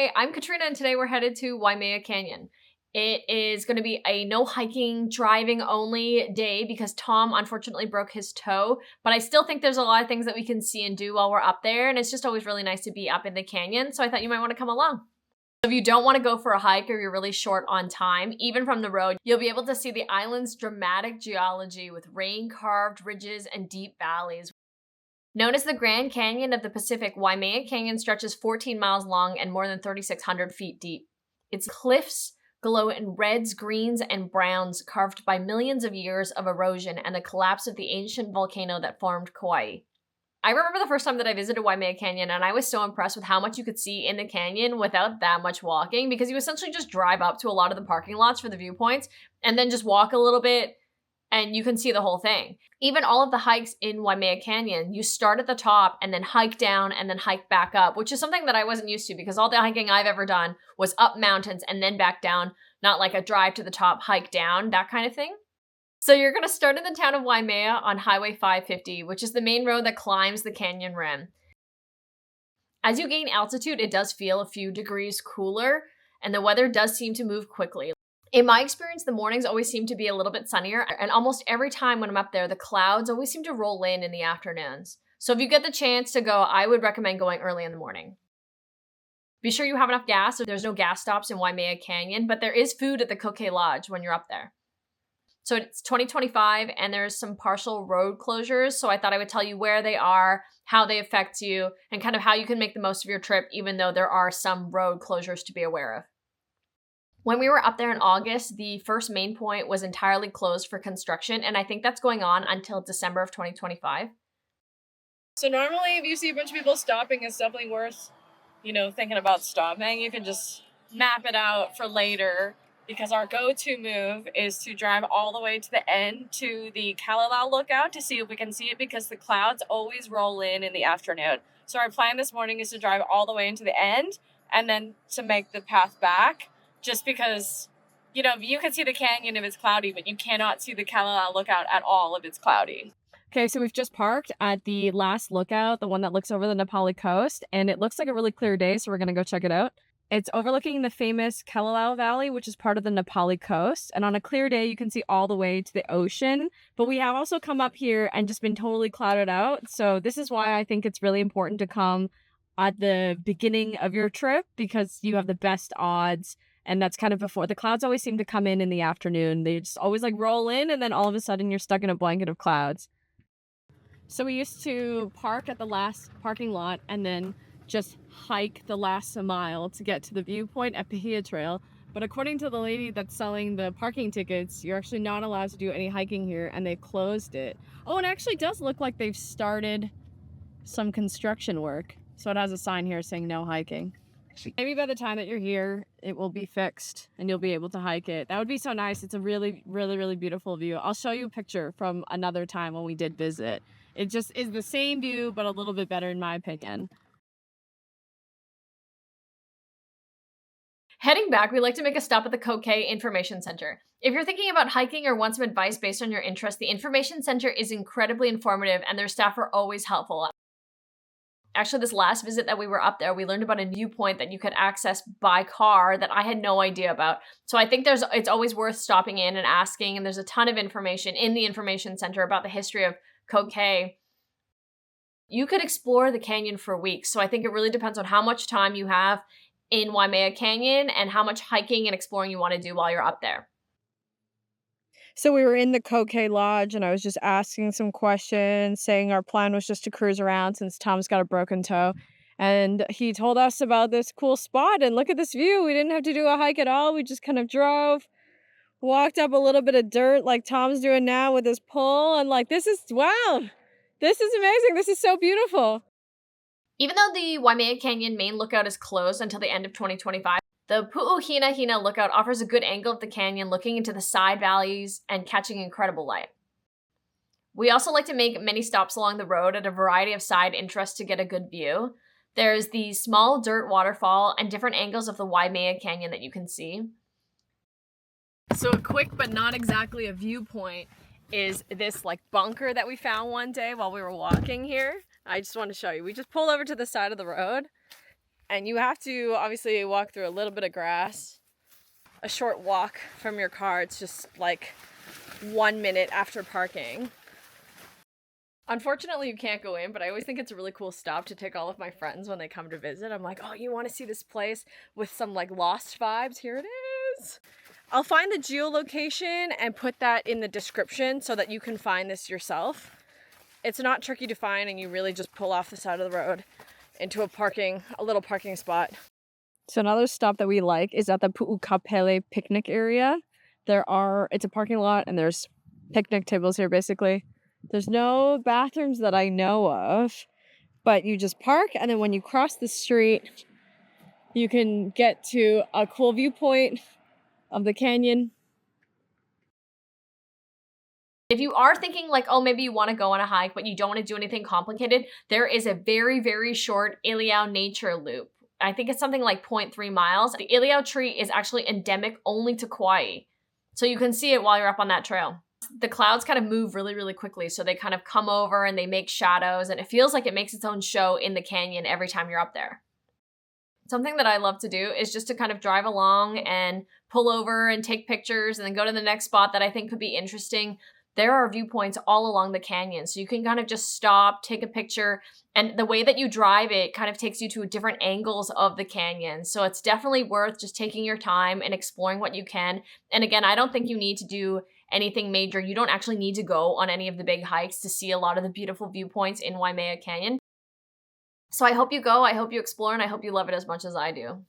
Hi, I'm Katrina and today we're headed to Waimea Canyon. It is going to be a no hiking, driving only day because Tom unfortunately broke his toe, but I still think there's a lot of things that we can see and do while we're up there, and it's just always really nice to be up in the canyon, so I thought you might want to come along. If you don't want to go for a hike or you're really short on time, even from the road, you'll be able to see the island's dramatic geology with rain-carved ridges and deep valleys. Known as the Grand Canyon of the Pacific, Waimea Canyon stretches 14 miles long and more than 3,600 feet deep. Its cliffs glow in reds, greens, and browns carved by millions of years of erosion and the collapse of the ancient volcano that formed Kauai. I remember the first time that I visited Waimea Canyon and I was so impressed with how much you could see in the canyon without that much walking, because you essentially just drive up to a lot of the parking lots for the viewpoints and then just walk a little bit and you can see the whole thing. Even all of the hikes in Waimea Canyon, you start at the top and then hike down and then hike back up, which is something that I wasn't used to because all the hiking I've ever done was up mountains and then back down, not like a drive to the top, hike down, that kind of thing. So you're gonna start in the town of Waimea on Highway 550, which is the main road that climbs the canyon rim. As you gain altitude, it does feel a few degrees cooler and the weather does seem to move quickly. In my experience, the mornings always seem to be a little bit sunnier, and almost every time when I'm up there, the clouds always seem to roll in the afternoons. So if you get the chance to go, I would recommend going early in the morning. Be sure you have enough gas, so there's no gas stops in Waimea Canyon, but there is food at the Kauai Lodge when you're up there. So it's 2025, and there's some partial road closures, so I thought I would tell you where they are, how they affect you, and kind of how you can make the most of your trip, even though there are some road closures to be aware of. When we were up there in August, the first main point was entirely closed for construction, and I think that's going on until December of 2025. So normally if you see a bunch of people stopping, it's definitely worth, thinking about stopping. You can just map it out for later, because our go-to move is to drive all the way to the end to the Kalalau Lookout to see if we can see it, because the clouds always roll in the afternoon. So our plan this morning is to drive all the way into the end and then to make the path back. Just because, you can see the canyon if it's cloudy, but you cannot see the Kalalau Lookout at all if it's cloudy. Okay, so we've just parked at the last lookout, the one that looks over the Nepali coast, and it looks like a really clear day, so we're going to go check it out. It's overlooking the famous Kalalau Valley, which is part of the Nepali coast, and on a clear day, you can see all the way to the ocean, but we have also come up here and just been totally clouded out, so this is why I think it's really important to come at the beginning of your trip, because you have the best odds. And that's kind of before. The clouds always seem to come in the afternoon. They just always roll in, and then all of a sudden you're stuck in a blanket of clouds. So we used to park at the last parking lot and then just hike the last mile to get to the viewpoint at Pahia Trail. But according to the lady that's selling the parking tickets, you're actually not allowed to do any hiking here, and they closed it. Oh, and it actually does look like they've started some construction work. So it has a sign here saying no hiking. Maybe by the time that you're here, it will be fixed and you'll be able to hike it. That would be so nice. It's a really, really, really beautiful view. I'll show you a picture from another time when we did visit. It just is the same view, but a little bit better in my opinion. Heading back, we like to make a stop at the Kauai Information Center. If you're thinking about hiking or want some advice based on your interest, the Information Center is incredibly informative and their staff are always helpful. Actually, this last visit that we were up there, we learned about a viewpoint that you could access by car that I had no idea about. So I think it's always worth stopping in and asking, and there's a ton of information in the Information Center about the history of Kauai. You could explore the canyon for weeks, so I think it really depends on how much time you have in Waimea Canyon and how much hiking and exploring you want to do while you're up there. So we were in the Kauai Lodge, and I was just asking some questions, saying our plan was just to cruise around since Tom's got a broken toe. And he told us about this cool spot, and look at this view. We didn't have to do a hike at all. We just kind of drove, walked up a little bit of dirt like Tom's doing now with his pole, and wow, this is amazing. This is so beautiful. Even though the Waimea Canyon main lookout is closed until the end of 2025, the Pu'u O Hinahina Lookout offers a good angle of the canyon, looking into the side valleys and catching incredible light. We also like to make many stops along the road at a variety of side interests to get a good view. There's the small dirt waterfall and different angles of the Waimea Canyon that you can see. So a quick but not exactly a viewpoint is this bunker that we found one day while we were walking here. I just want to show you. We just pulled over to the side of the road And you have to obviously walk through a little bit of grass. A short walk from your car. It's just like 1 minute after parking. Unfortunately, you can't go in, but I always think it's a really cool stop to take all of my friends when they come to visit. I'm like, oh, you want to see this place with some like lost vibes? Here it is. I'll find the geolocation and put that in the description so that you can find this yourself. It's not tricky to find, and you really just pull off the side of the road into a little parking spot. So another stop that we like is at the Pu'u O Kila picnic area. It's a parking lot, and there's picnic tables here basically. There's no bathrooms that I know of, but you just park, and then when you cross the street, you can get to a cool viewpoint of the canyon. If you are thinking like, oh, maybe you want to go on a hike, but you don't want to do anything complicated, there is a very, very short Kalalau nature loop. I think it's something like 0.3 miles. The Kalalau tree is actually endemic only to Kauai. So you can see it while you're up on that trail. The clouds kind of move really, really quickly. So they kind of come over and they make shadows, and it feels like it makes its own show in the canyon every time you're up there. Something that I love to do is just to kind of drive along and pull over and take pictures and then go to the next spot that I think could be interesting. There are viewpoints all along the canyon, so you can kind of just stop, take a picture, and the way that you drive it kind of takes you to different angles of the canyon. So it's definitely worth just taking your time and exploring what you can. And again, I don't think you need to do anything major. You don't actually need to go on any of the big hikes to see a lot of the beautiful viewpoints in Waimea Canyon. So I hope you go, I hope you explore, and I hope you love it as much as I do.